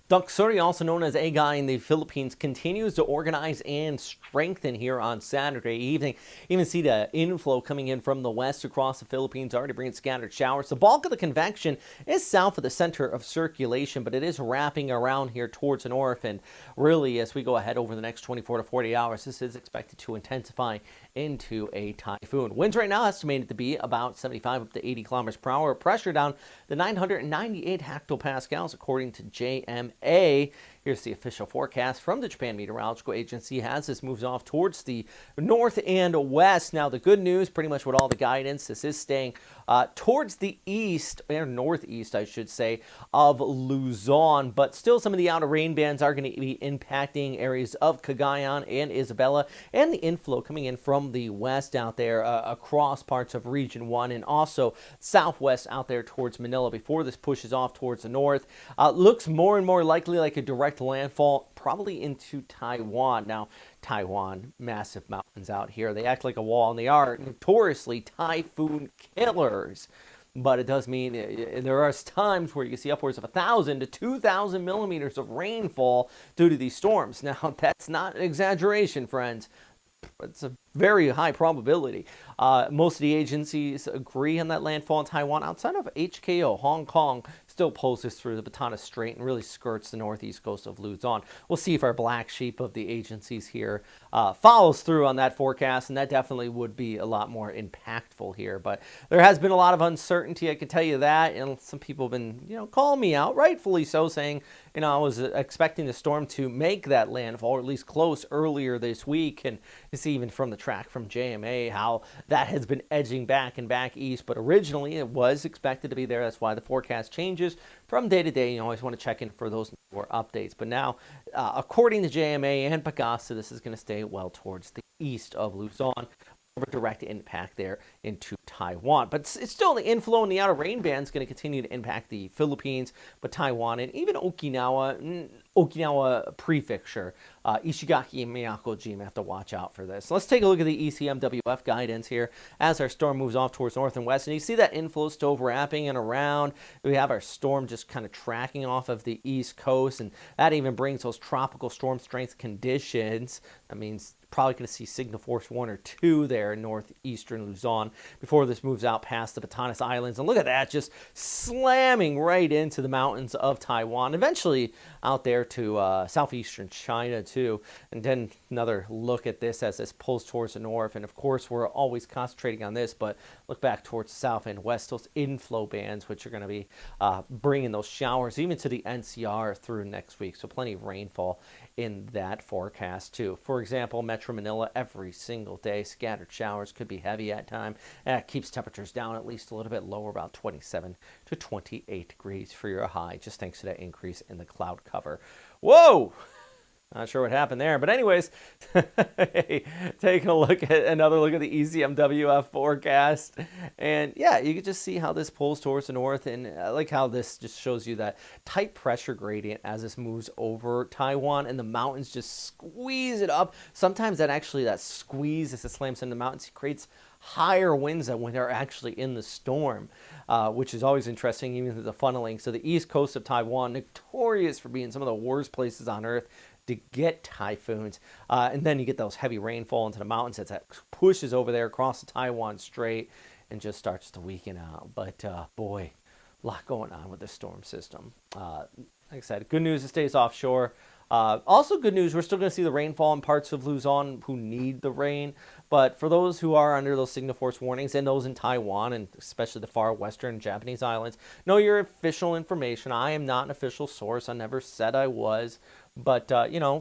Doksuri, also known as Egay in the Philippines, continues to organize and strengthen here on Saturday evening. Even see the inflow coming in from the west across the Philippines, already bringing scattered showers. The bulk of the convection is south of the center of circulation, but it is wrapping around here towards the north. And really, as we go ahead over the next 24 to 40 hours, this is expected to intensify into a typhoon. Winds right now estimated to be about 75 up to 80 kilometers per hour. Pressure down to 998 hectopascals, according to JMA. Here's the official forecast from the Japan Meteorological Agency as this moves off towards the north and west. Now, the good news, pretty much with all the guidance, this is staying towards the east, or northeast, I should say, of Luzon. But still, some of the outer rain bands are going to be impacting areas of Cagayan and Isabela, and the inflow coming in from the west out there across parts of Region 1 and also southwest out there towards Manila before this pushes off towards the north. Looks more and more likely like a direct landfall, probably into Taiwan. Now, Taiwan, massive mountains out here. They act like a wall, and they are notoriously typhoon killers. But it does mean there are times where you can see upwards of 1,000 to 2,000 millimeters of rainfall due to these storms. Now, that's not an exaggeration, friends. It's a very high probability. Most of the agencies agree on that landfall in Taiwan. Outside of HKO, Hong Kong still pulses through the Batanes Strait and really skirts the northeast coast of Luzon. We'll see if our black sheep of the agencies here follows through on that forecast, and that definitely would be a lot more impactful here. But there has been a lot of uncertainty, I can tell you that, and some people have been, calling me out, rightfully so, saying, I was expecting the storm to make that landfall, or at least close earlier this week, and you see even from the track from JMA how that has been edging back and back east, but originally it was expected to be there. That's why the forecast changes from day to day. You always want to check in for those more updates. But now, according to JMA and Pagasa, this is going to stay well towards the east of Luzon. A direct impact there into Taiwan. But it's still the inflow in the outer rain band is going to continue to impact the Philippines, but Taiwan and even Okinawa prefecture, Ishigaki and Miyako-jima have to watch out for this. So let's take a look at the ECMWF guidance here as our storm moves off towards north and west. And you see that inflow still wrapping and around. We have our storm just kind of tracking off of the east coast, and that even brings those tropical storm strength conditions. That means probably going to see signal force 1 or 2 there in northeastern Luzon before this moves out past the Batanes Islands. And look at that, just slamming right into the mountains of Taiwan, eventually out there to southeastern China too. And then another look at this as this pulls towards the north. And of course, we're always concentrating on this, but look back towards south and west, those inflow bands, which are going to be bringing those showers even to the NCR through next week. So plenty of rainfall in that forecast too. For example, Metro Manila, every single day, scattered showers, could be heavy at time. That keeps temperatures down at least a little bit lower, about 27 to 28 degrees for your high, just thanks to that increase in the cloud cover. Whoa! Not sure what happened there, but anyways, taking a look at another look at the ECMWF forecast, and yeah, you can just see how this pulls towards the north, and I like how this just shows you that tight pressure gradient as this moves over Taiwan, and the mountains just squeeze it up. Sometimes that squeeze as it slams into the mountains creates higher winds than when they're actually in the storm, which is always interesting, even with the funneling. So the east coast of Taiwan, notorious for being some of the worst places on earth to get typhoons, and then you get those heavy rainfall into the mountains that pushes over there across the Taiwan Strait and just starts to weaken out. But boy, a lot going on with the storm system. Like I said, good news, it stays offshore. Also good news, we're still going to see the rainfall in parts of Luzon who need the rain. But for those who are under those signal force warnings, and those in Taiwan, and especially the far western Japanese islands, know your official information. I am not an official source. I never said I was. But,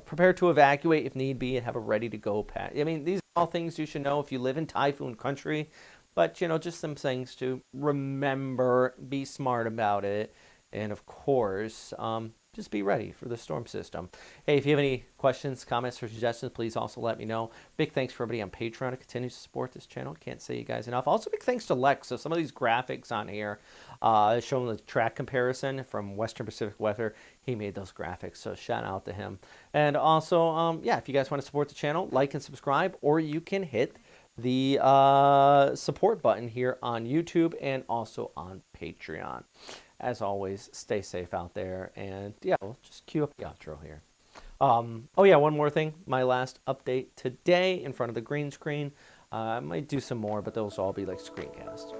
prepare to evacuate if need be and have a ready-to-go pack. I mean, these are all things you should know if you live in typhoon country. But, just some things to remember, be smart about it, and, of course, just be ready for the storm system. Hey, if you have any questions, comments, or suggestions, please also let me know. Big thanks for everybody on Patreon who continues to support this channel. Can't say you guys enough. Also, big thanks to Lex. So some of these graphics on here showing the track comparison from Western Pacific Weather. He made those graphics, so shout out to him. And also, if you guys want to support the channel, like and subscribe, or you can hit the support button here on YouTube and also on Patreon. as always, stay safe out there. And yeah, we'll just cue up the outro here. Oh yeah, one more thing. My last update today in front of the green screen. I might do some more, but those will all be like screencasts.